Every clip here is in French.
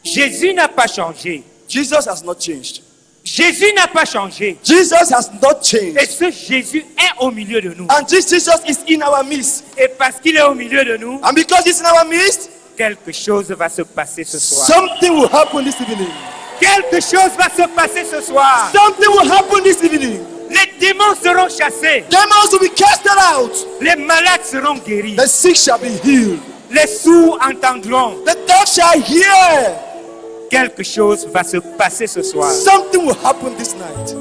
Jésus n'a pas changé. Jesus has not changed. Jésus n'a pas changé. Jesus has not changed. Et ce Jésus est au milieu de nous. And this Jesus is in our midst. Et parce qu'il est au milieu de nous, And because he's in our midst, quelque chose va se passer ce soir. something will happen this evening. Quelque chose va se passer ce soir. Something will happen this evening. Les démons seront chassés. Demons will be casted out. Les malades seront guéris. The sick shall be healed. Les sourds entendront. The deaf shall hear. Quelque chose va se passer ce soir. Something will happen this night.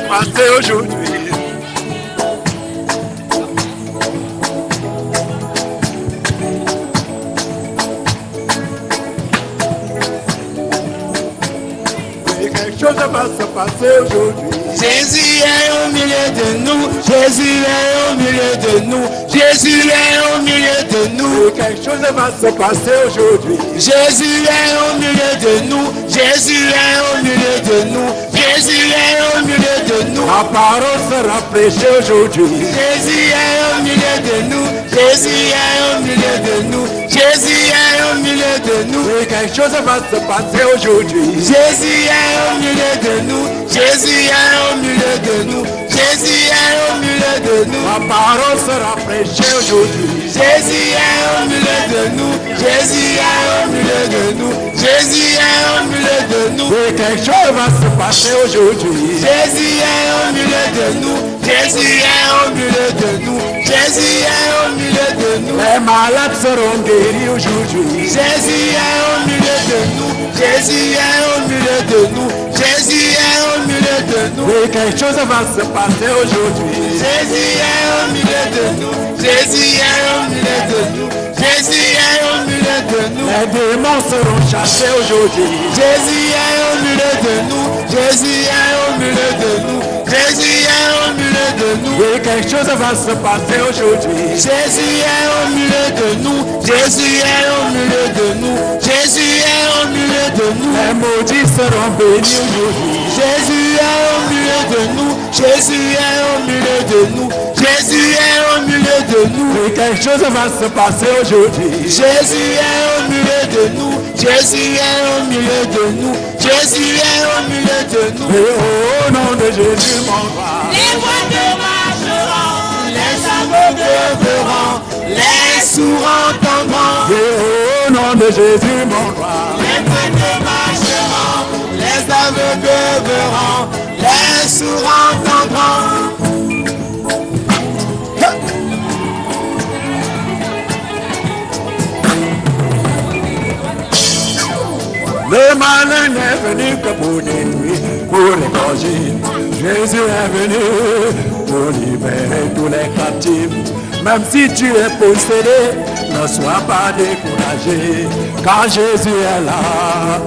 Passez aujourd'hui. Oui, quelque chose va se passer aujourd'hui. Jésus est au milieu de nous, Jésus est au milieu de nous, Jésus est au milieu de nous. Oui, quelque chose va se passer aujourd'hui. Jésus est au milieu de nous, Jésus est au milieu de nous, Jésus est au milieu de nous. La parole sera prêchée aujourd'hui. Jésus est au milieu de nous, Jésus est au milieu de nous, Jésus est au milieu de nous. Oui, quelque chose va se passer aujourd'hui. Jésus est au milieu de nous, Jésus est au milieu de nous, Jésus est au milieu de nous. La parole sera prêchée aujourd'hui. Jésus est au milieu de nous, Jésus est au milieu de nous, Jésus est au milieu de nous. Oui, quelque chose va se passer aujourd'hui. Jésus est au milieu de nous, Jésus est au milieu de nous, Jésus est au milieu de nous. Les malades seront guéris aujourd'hui. Jésus est au milieu de nous, Jésus est au milieu de nous, Jésus est au milieu de nous. Oui, quelque chose va se passer aujourd'hui. Jésus est au milieu de nous, Jésus est au milieu de nous, Jésus est au milieu de nous. Les démons seront chassés aujourd'hui. Jésus est au milieu de nous, Jésus est au milieu de nous, Jésus est au milieu de nous. Oui, quelque chose va se passer aujourd'hui. Jésus est au milieu de nous, Jésus est au milieu de nous, Jésus est au milieu de nous. Les maudits seront bénis aujourd'hui. Jésus est au milieu de nous, Jésus est au milieu de nous, Jésus est au milieu de nous. Oui, quelque chose va se passer aujourd'hui. Jésus est au milieu de nous, Jésus est au milieu de nous, Jésus est au milieu de nous. Et au nom de Jésus, mon roi. Les voix marcheront, les aveugles verront, les sourds entendront. Et au nom de Jésus, mon roi. Les voix marcheront, les aveugles verront, les sourds entendront. Le malin n'est venu que pour détruire, pour égorger. Jésus est venu pour libérer tous les captifs. Même si tu es possédé, ne sois pas découragé. Quand Jésus est là,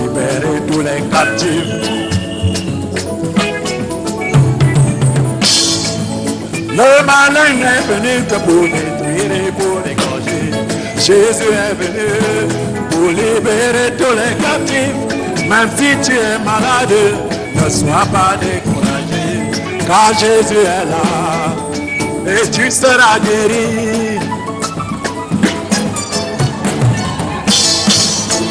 libérer tous les captifs. Le malin n'est venu que pour détruire et pour égorger. Jésus est venu pour libérer tous les captifs. Même si tu es malade, ne sois pas découragé. Car Jésus est là et tu seras guéri.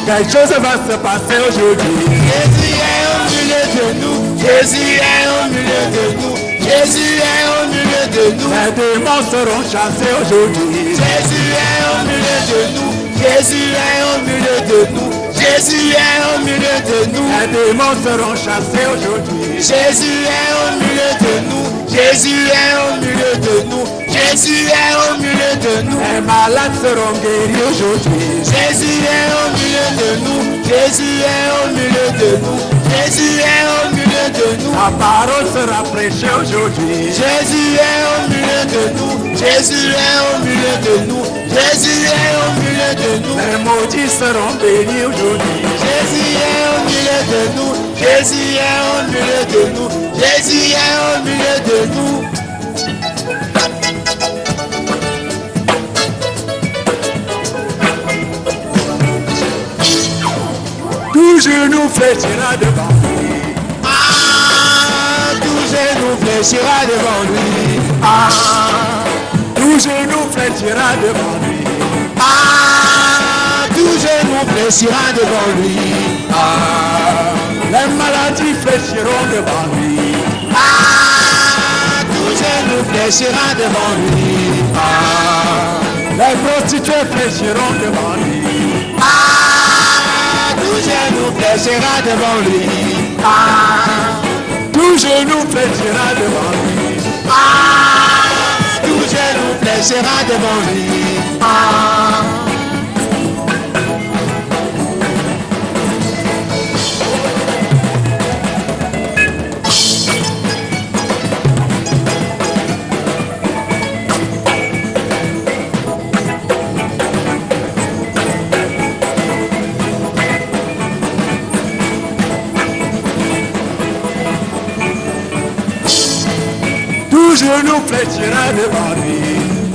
Quelque chose va se passer aujourd'hui. Jésus est au milieu de nous, Jésus est au milieu de nous, Jésus est au milieu de nous. Les démons seront chassés aujourd'hui. Jésus est au milieu de nous, Jésus est au milieu de nous, Jésus est au milieu de nous. Les démons seront chassés aujourd'hui. Jésus est au milieu de nous, Jésus est au milieu de nous, Jésus est au milieu de nous. Les malades seront guéris aujourd'hui. Jésus est au milieu de nous, Jésus est au milieu de nous, Jésus est au milieu de nous. La parole sera prêchée aujourd'hui. Jésus est au milieu de nous, Jésus est au milieu de nous. Jésus est au milieu de nous. Les maudits seront bénis aujourd'hui. Jésus est au milieu de nous. Jésus est au milieu de nous. Jésus est au milieu de nous. Tout genou fléchira devant lui. Ah, tout genou fléchira devant lui. Ah, tout genou fléchira devant lui. Ah, tout genou fléchira devant lui. Ah, les maladies fléchiront devant lui. Ah, tout genou fléchira devant lui. Ah, les prostituées fléchiront devant lui. Ah, tout genou fléchira devant lui. Ah, tout genou fléchira devant lui. Ah, tout genou fléchira devant lui. Ah, tout genou fléchira devant lui.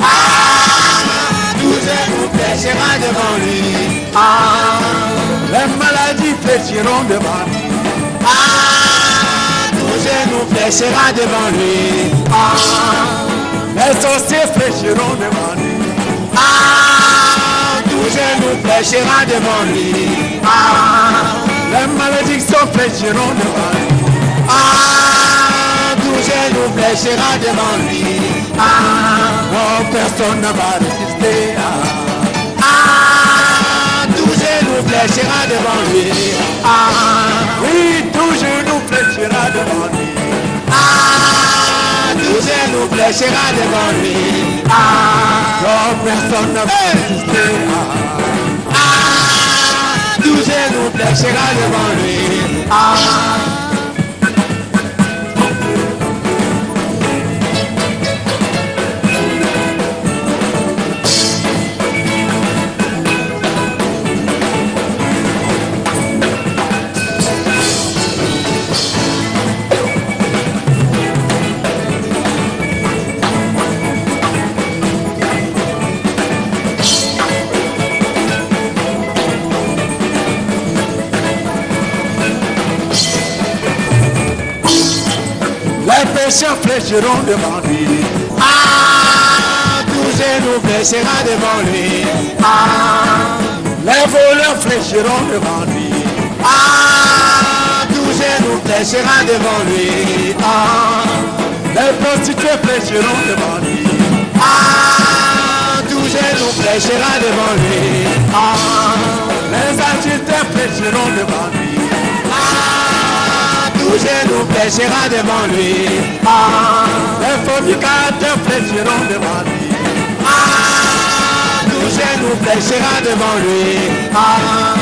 Ah, tout genou fléchira devant lui. Ah, les maladies fléchiront devant lui. Ah, tout genou fléchira devant lui. Ah, les sorciers fléchiront devant lui. Ah, tout genou fléchira devant lui. Ah, les malédictions fléchiront devant lui. Ah, tout genou fléchira devant lui. Ah, non, personne ne va résister. Ah, tout genou fléchira devant lui. ah, oui, tout genou fléchira devant lui. Ah, tout genou fléchira devant lui. Ah, non, personne ne va résister. Ah, tout genou fléchira devant lui. Ah, les pécheurs fléchiront devant lui. Ah, tout genou fléchira devant lui. Ah, les voleurs fléchiront devant lui. Ah, tout genou fléchira devant lui. Ah, les prostituées fléchiront devant lui. Ah, tout genou fléchira devant lui. Ah, les adultères fléchiront devant lui. Ah, tout genou fléchira devant lui. Ah, les fornicateurs fléchiront devant lui. Ah, tout genou fléchira devant lui. Ah,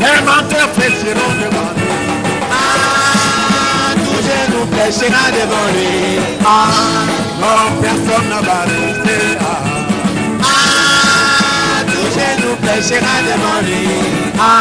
les menteurs fléchiront devant lui. Ah, tout genou fléchira devant lui. Ah, non, personne ne va résister. Ah, Ah, tout genou fléchira devant lui. ah,